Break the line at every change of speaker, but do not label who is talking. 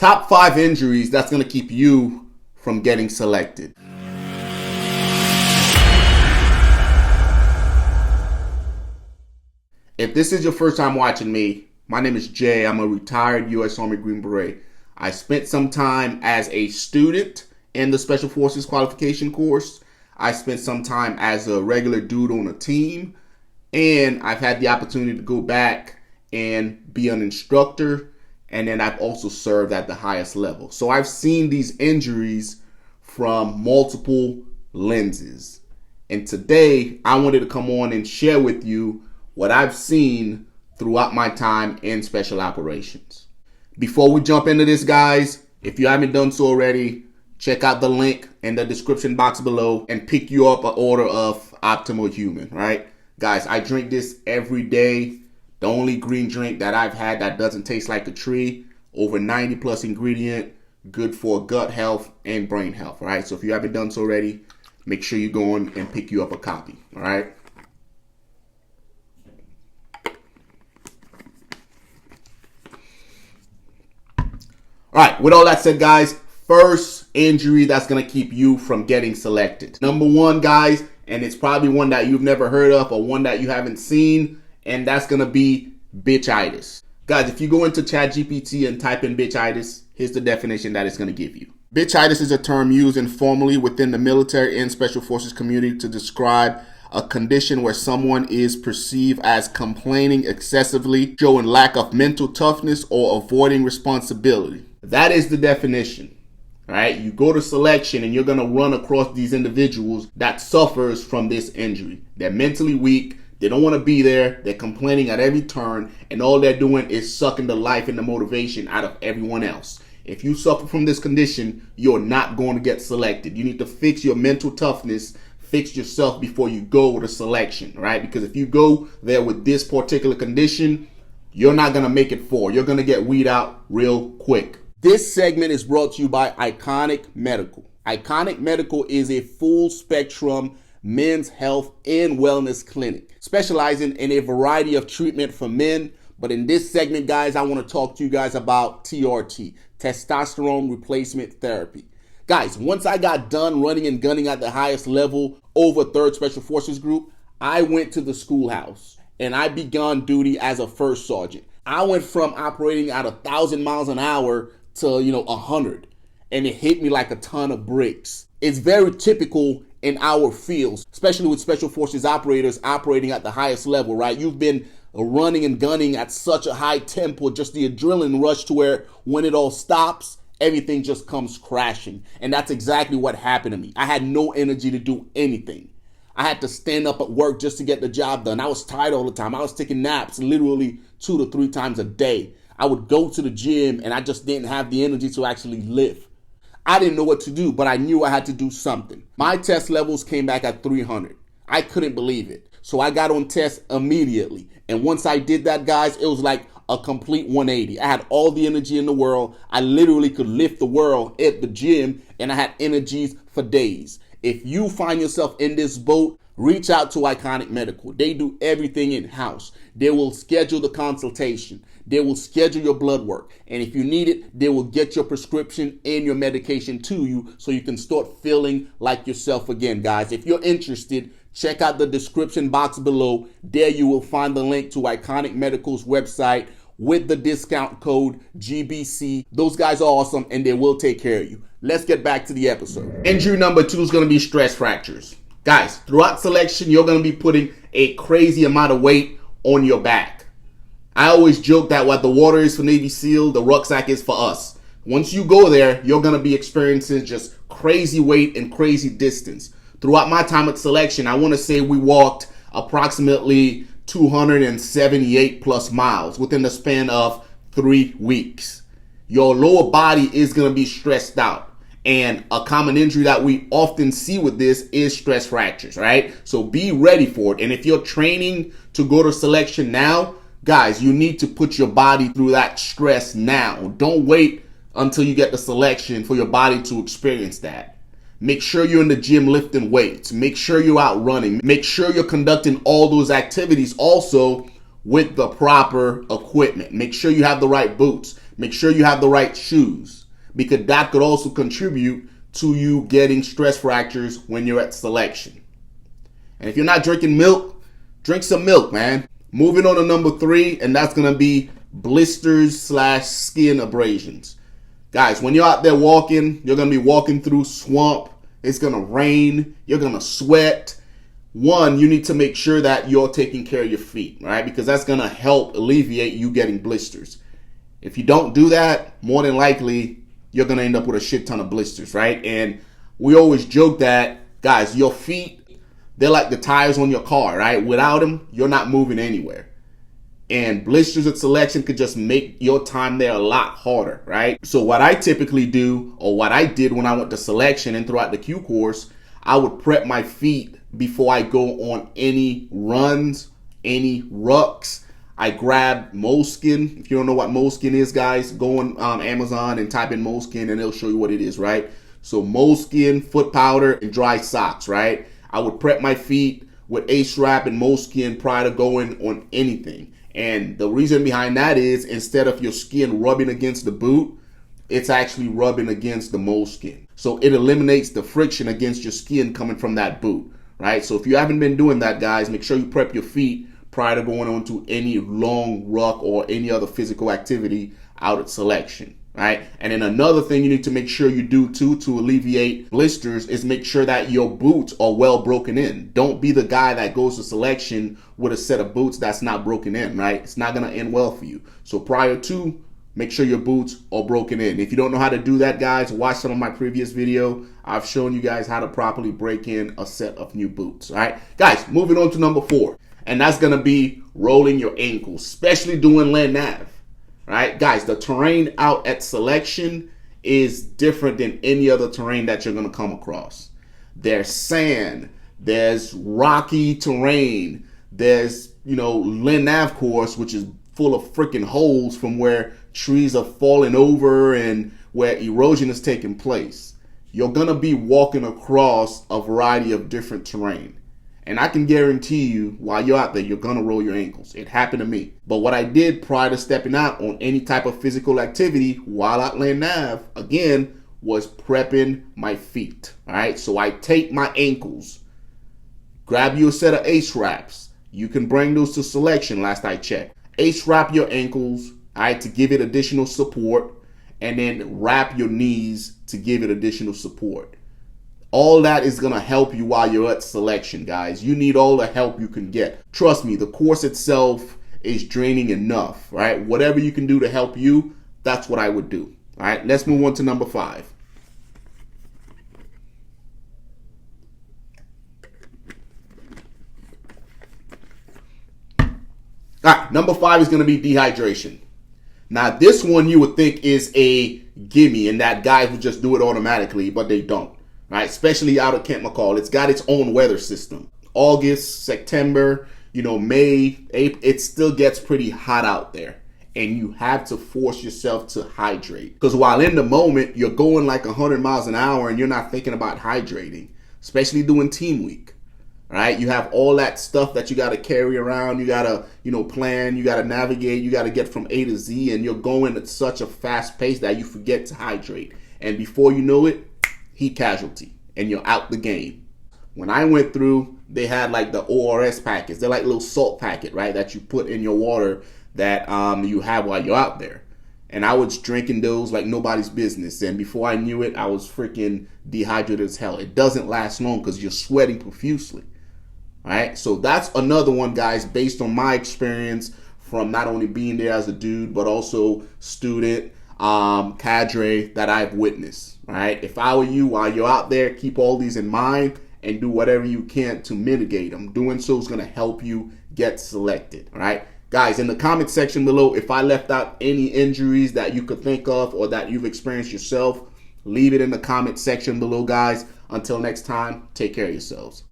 Top 5 injuries that's going to keep you from getting selected. If this is your first time watching me, my name is Jay. I'm a retired U.S. Army Green Beret. I spent some time as a student in the Special Forces qualification course. I spent some time as a regular dude on a team. And I've had the opportunity to go back and be an instructor. And then I've also served at the highest level. So I've seen these injuries from multiple lenses. And today I wanted to come on and share with you what I've seen throughout my time in special operations. Before we jump into this, guys, if you haven't done so already, check out the link in the description box below and pick you up an order of Optimal Human, right? Guys, I drink this every day. The only green drink that I've had that doesn't taste like a tree. Over 90 plus ingredient, good for gut health and brain health, all right? So if you haven't done so already, make sure you go on and pick you up a copy, all right? All right, with all that said, guys, first injury that's going to keep you from getting selected. Number one, guys, and it's probably one that you've never heard of or one that you haven't seen, and that's going to be bitchitis. Guys, if you go into ChatGPT and type in bitchitis, here's the definition that it's going to give you. Bitchitis is a term used informally within the military and special forces community to describe a condition where someone is perceived as complaining excessively, showing lack of mental toughness, or avoiding responsibility. That is the definition. All right, you go to selection and you're going to run across these individuals that suffers from this injury. They're mentally weak. They don't want to be there. They're complaining at every turn, and all they're doing is sucking the life and the motivation out of everyone else. If you suffer from this condition, you're not going to get selected. You need to fix your mental toughness, fix yourself before you go to selection, right? Because if you go there with this particular condition, you're not going to make it far. You're going to get weed out real quick. This segment is brought to you by Iconic Medical. Iconic Medical is a full spectrum men's health and wellness clinic, specializing in a variety of treatment for men. But in this segment, guys, I want to talk to you guys about TRT, testosterone replacement therapy. Guys, once I got done running and gunning at the highest level over 3rd Special Forces Group, I went to the schoolhouse and I began duty as a first sergeant. I went from operating at 1,000 miles an hour to 100, and it hit me like a ton of bricks. It's very typical in our fields, especially with special forces operators operating at the highest level, right? You've been running and gunning at such a high tempo, just the adrenaline rush to where when it all stops, everything just comes crashing. And that's exactly what happened to me. I had no energy to do anything. I had to stand up at work just to get the job done. I was tired all the time. I was taking naps literally 2 to 3 times a day. I would go to the gym and I just didn't have the energy to actually live. I didn't know what to do, but I knew I had to do something. My test levels came back at 300. I couldn't believe it. So I got on test immediately. And once I did that, guys, it was like a complete 180. I had all the energy in the world. I literally could lift the world at the gym, and I had energies for days. If you find yourself in this boat, reach out to Iconic Medical. They do everything in-house. They will schedule the consultation. They will schedule your blood work. And if you need it, they will get your prescription and your medication to you so you can start feeling like yourself again, guys. If you're interested, check out the description box below. There you will find the link to Iconic Medical's website with the discount code GBC. Those guys are awesome and they will take care of you. Let's get back to the episode. Injury number 2 is going to be stress fractures. Guys, throughout selection, you're going to be putting a crazy amount of weight on your back. I always joke that what the water is for Navy SEAL, the rucksack is for us. Once you go there, you're going to be experiencing just crazy weight and crazy distance. Throughout my time at selection, I want to say we walked approximately 278 plus miles within the span of 3 weeks. Your lower body is going to be stressed out. And a common injury that we often see with this is stress fractures, right? So be ready for it. And if you're training to go to selection now, guys, you need to put your body through that stress now. Don't wait until you get the selection for your body to experience that. Make sure you're in the gym lifting weights. Make sure you're out running. Make sure you're conducting all those activities also with the proper equipment. Make sure you have the right boots. Make sure you have the right shoes, because that could also contribute to you getting stress fractures when you're at selection. And if you're not drinking milk, drink some milk, man. Moving on to number 3, and that's going to be blisters / skin abrasions. Guys, when you're out there walking, you're going to be walking through swamp. It's going to rain. You're going to sweat. One, you need to make sure that you're taking care of your feet, right? Because that's going to help alleviate you getting blisters. If you don't do that, more than likely, you're going to end up with a shit ton of blisters, right? And we always joke that, guys, your feet, they're like the tires on your car, right? Without them, you're not moving anywhere. And blisters at selection could just make your time there a lot harder, right? So what I typically do, or what I did when I went to selection and throughout the Q course, I would prep my feet before I go on any runs, any rucks. I grab moleskin. If you don't know what moleskin is, guys, go on Amazon and type in moleskin and it'll show you what it is, right? So moleskin, foot powder, and dry socks, right? I would prep my feet with A-strap and moleskin prior to going on anything. And the reason behind that is, instead of your skin rubbing against the boot, it's actually rubbing against the moleskin. So it eliminates the friction against your skin coming from that boot, right? So if you haven't been doing that, guys, make sure you prep your feet prior to going on to any long ruck or any other physical activity out at selection, right? And then another thing you need to make sure you do too to alleviate blisters is make sure that your boots are well broken in. Don't be the guy that goes to selection with a set of boots that's not broken in, right? It's not going to end well for you. So prior to, make sure your boots are broken in. If you don't know how to do that, guys, watch some of my previous video. I've shown you guys how to properly break in a set of new boots, all right? Guys, moving on to number 4. And that's going to be rolling your ankles, especially doing land nav, right? Guys, the terrain out at selection is different than any other terrain that you're going to come across. There's sand, there's rocky terrain, there's, land nav course, which is full of freaking holes from where trees are falling over and where erosion is taking place. You're going to be walking across a variety of different terrain. And I can guarantee you, while you're out there, you're going to roll your ankles. It happened to me. But what I did prior to stepping out on any type of physical activity while out land nav, again, was prepping my feet. All right, so I tape my ankles. Grab you a set of A-straps. You can bring those to selection, last I checked. A-strap your ankles, all right, to give it additional support, and then wrap your knees to give it additional support. All that is going to help you while you're at selection, guys. You need all the help you can get. Trust me, the course itself is draining enough, right? Whatever you can do to help you, that's what I would do. All right, let's move on to number 5. All right, number 5 is going to be dehydration. Now, this one you would think is a gimme, and that guys would just do it automatically, but they don't. Right, especially out of Camp McCall. It's got its own weather system. August, September, May, April, it still gets pretty hot out there. And you have to force yourself to hydrate. Because while in the moment, you're going like 100 miles an hour and you're not thinking about hydrating. Especially doing team week. Right? You have all that stuff that you got to carry around. You got to, plan. You got to navigate. You got to get from A to Z. And you're going at such a fast pace that you forget to hydrate. And before you know it, heat casualty, and you're out the game. When I went through, they had like the ORS packets. They're like a little salt packet, right, that you put in your water that you have while you're out there. And I was drinking those like nobody's business. And before I knew it, I was freaking dehydrated as hell. It doesn't last long because you're sweating profusely. All right, so that's another one, guys, based on my experience from not only being there as a dude, but also student, cadre that I've witnessed. All right, if I were you, while you're out there, keep all these in mind and do whatever you can to mitigate them. Doing so is going to help you get selected. All right, guys, in the comment section below, if I left out any injuries that you could think of or that you've experienced yourself, leave it in the comment section below, guys. Until next time, take care of yourselves.